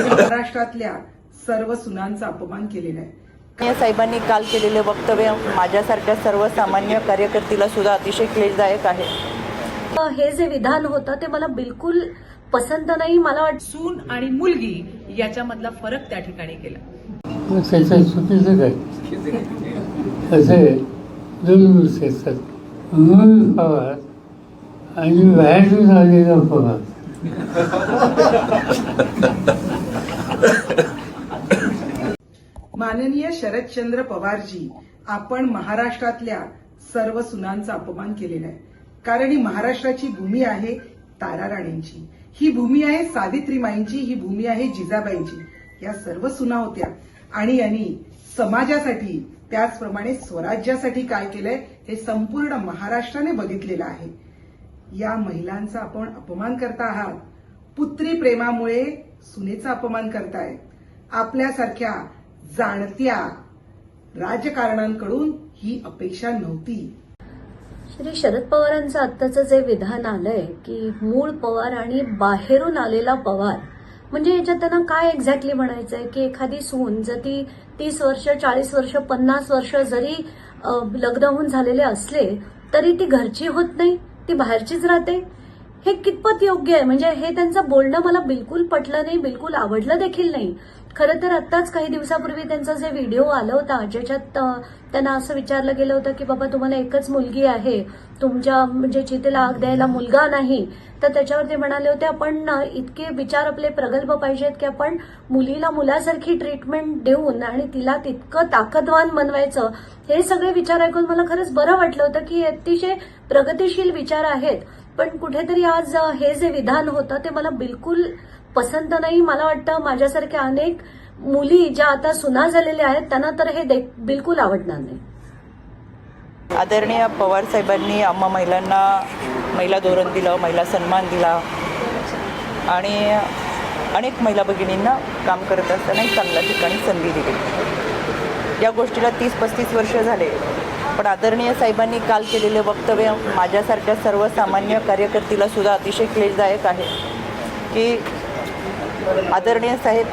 महाराष्ट्रातल्या सर्व सुनांचा अपमान केलेला आहे। साहेबांनी काल केलेले वक्तव्य माझ्यासारख्या सर्वसामान्य कार्यकर्त्याला सुद्धा अतिशय क्लेशदायक आहे। हे जे विधान होतं ते मला बिलकुल पसंत नाही। मला वाटतं सून आणि मुलगी याच्यामधला फरक त्या ठिकाणी केला। त्याच्यात चुकीचं काय असे दोन गोष्टी असतात, मूळ पवार आणि बाहेरून आलेला पवार। माननीय शरदचंद्र पवारजी, आपण महाराष्ट्रातल्या सर्व सुनांचा अपमान केलेला आहे। कारण ही महाराष्ट्राची भूमी आहे तारा राणींची, ही भूमी आहे सावित्रीमाईंची, ही भूमी आहे जिजाबाईंची। या सर्व सुना होत्या आणि यांनी समाजासाठी त्याचप्रमाणे स्वराज्यासाठी काय केलंय हे संपूर्ण महाराष्ट्राने बघितलेलं आहे। या महिलांचा आपण अपमान करता आहात। पुत्री प्रेमामुळे सुनेचा अपमान करताय। आपल्यासारख्या जाणत्या राजकारणांकडून ही अपेक्षा नव्हती। श्री शरद पवारांचं आत्ताचं जे विधान आलंय की मूळ पवार आणि बाहेरून आलेला पवार, म्हणजे याच्यात त्यांना काय एक्झॅक्टली म्हणायचंय की एखादी सून जर ती 30 वर्ष 40 वर्ष 50 वर्ष जरी लग्न होऊन झालेले असले तरी ती घरची होत नाही, ती बाहेरचीच राहते। हे कितपत योग्य आहे? म्हणजे हे त्यांचं बोलणं मला बिलकुल पटलं नाही, बिलकुल आवडलं देखील नाही। खरं तर आत्ताच काही दिवसापूर्वी त्यांचा जे व्हिडिओ आला होता ज्याच्यात त्यांना असं विचारलं गेलं होतं की बाबा तुम्हाला एकच मुलगी आहे, तुमच्या म्हणजे चितेला आग द्यायला मुलगा नाही, तर त्याच्यावर ते म्हणाले होते आपण इतके विचार आपले प्रगल्भ पाहिजेत की आपण मुलीला मुलासारखी ट्रीटमेंट देऊन आणि तिला तितकं ताकदवान बनवायचं। हे सगळे विचार ऐकून मला खरंच बरं वाटलं होतं की अतिशय प्रगतिशील विचार आहेत। पण कुठेतरी आज हे जे विधान होतं ते मला बिलकुल पसंत नाही। मला वाटतं माझ्यासारख्या अनेक मुली ज्या आता सुना झालेल्या आहेत त्यांना तर हे बिलकुल आवडणार नाही। आदरणीय पवार साहेबांनी आम्हा महिलांना महिला धोरण दिलं, महिला सन्मान दिला आणि अनेक महिला भगिनींना काम करत असताना एक चांगल्या ठिकाणी संधी दिली। या गोष्टीला 30-35 वर्ष झाले, पण आदरणीय साहेबांनी काल केलेले वक्तव्य माझ्यासारख्या सर्वसामान्य कार्यकर्त्याला सुद्धा अतिशय क्लेशदायक आहे की आदरणीय साहेब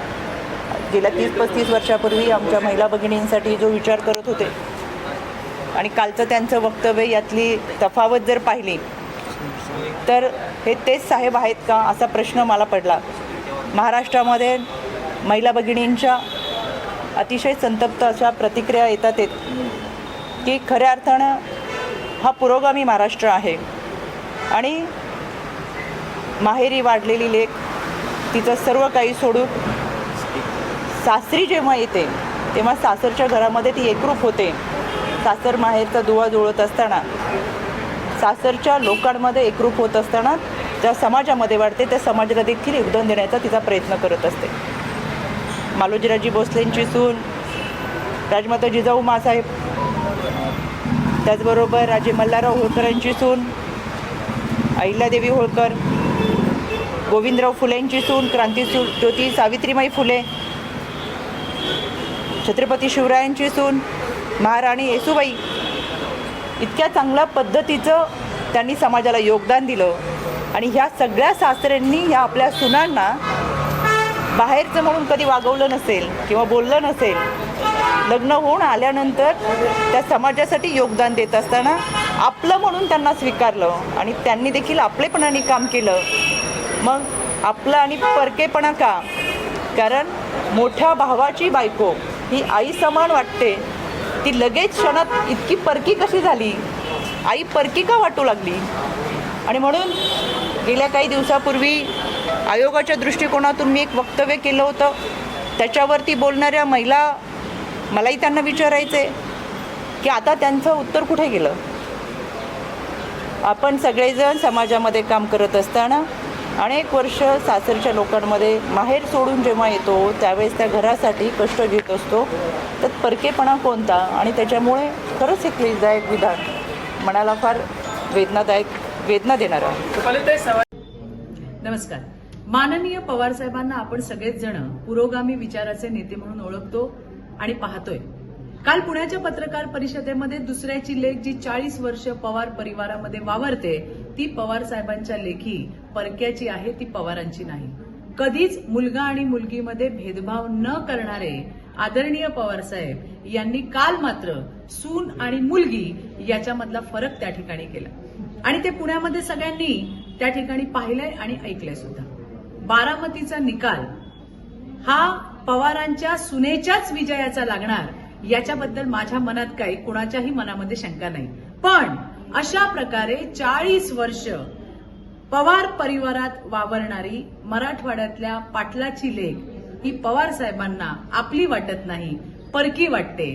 गेल्या 30-35 वर्षापूर्वी आमच्या महिला भगिनींसाठी जो विचार करत होते आणि कालचं त्यांचं वक्तव्य यातली तफावत जर पाहिली तर हे तेच साहेब आहेत का असा प्रश्न मला पडला। महाराष्ट्रामध्ये महिला भगिनींच्या अतिशय संतप्त अशा प्रतिक्रिया येतात की खऱ्या अर्थानं हा पुरोगामी महाराष्ट्र आहे आणि माहेरी वाढलेली लेक तिचं सर्व काही सोडून सासरी जेव्हा येते तेव्हा सासरच्या घरामध्ये ती एकरूप होते। सासर माहेरचा दुवा जुळत असताना, सासरच्या लोकांमध्ये एकरूप होत असताना ज्या समाजामध्ये वाढते त्या समाजाला देखील योगदान देण्याचा तिचा प्रयत्न करत असते। मालोजीरावजी भोसलेंची सून राजमाता जिजाऊ मासाहेब, त्याचबरोबर राजे मल्हारराव होळकरांची सून अहिल्यादेवी होळकर, गोविंदराव फुलेंची सून क्रांतिज्योती सावित्रीबाई फुले, छत्रपती शिवरायांची सून महाराणी येसूबाई, इतक्या चांगल्या पद्धतीचं त्यांनी समाजाला योगदान दिलं आणि ह्या सगळ्या सासऱ्यांनी ह्या आपल्या सुनांना बाहेरचं म्हणून कधी वागवलं नसेल किंवा बोललं नसेल। लग्न होऊन आल्यानंतर त्या समाजासाठी योगदान देत असताना आपलं म्हणून त्यांना स्वीकारलं आणि त्यांनी देखील आपलेपणाने काम केलं। मग आपलं आणि परकेपणा का? कारण मोठ्या भावाची बायको ही आई समान वाटते, ती लगेच क्षणात इतकी परकी कशी झाली? आई परकी का वाटू लागली? आणि म्हणून गेल्या काही दिवसापूर्वी आयोगाच्या दृष्टिकोनातून मी एक वक्तव्य केलं होतं। त्याच्यावरती बोलणाऱ्या महिला, मलाही त्यांना विचारायचं आहे की आता त्यांचं उत्तर कुठे गेलं? आपण सगळेजण समाजामध्ये काम करत असताना अनेक वर्ष सासरच्या लोकांमध्ये माहेर सोडून जेव्हा येतो त्यावेळेस त्या घरासाठी कष्ट घेत असतो, तर परकेपणा कोणता? आणि त्याच्यामुळे खरंच हे क्लेशदायक विधान मनाला फार वेदना देणारं आहे। नमस्कार। माननीय पवार साहेबांना आपण सगळेच जण पुरोगामी विचाराचे नेते म्हणून ओळखतो आणि पाहतोय। काल पुण्याच्या पत्रकार परिषदेमध्ये दुसऱ्याची लेख जी 40 वर्ष पवार परिवारामध्ये वावरते ती पवार साहेबांच्या लेखी परक्याची आहे, ती पवारांची नाही. कधीच मुलगा आणि मुलगीमध्ये भेदभाव न करणारे आदरणीय पवारसाहेब यांनी काल मात्र सून आणि मुलगी याच्यामधला फरक त्या ठिकाणी केला आणि ते पुण्यामध्ये सगळ्यांनी त्या ठिकाणी पाहिलंय आणि ऐकलंय सुद्धा. बारामतीचा निकाल हा पवारांच्या सुनेच्याच विजयाचा लागणार याच्याबद्दल माझ्या मनात काही कुणाच्याही मनामध्ये शंका नाही. पण अशा प्रकारे 40 वर्ष पवार परिवारात वावरणारी मराठवाड्यातल्या पाटलाची लेक ही पवार साहेबांना आपली वाटत नाही, परकी वाटते.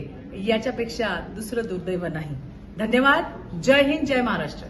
याच्यापेक्षा दुसरं दुर्दैव नाही. धन्यवाद. जय हिंद, जय महाराष्ट्र.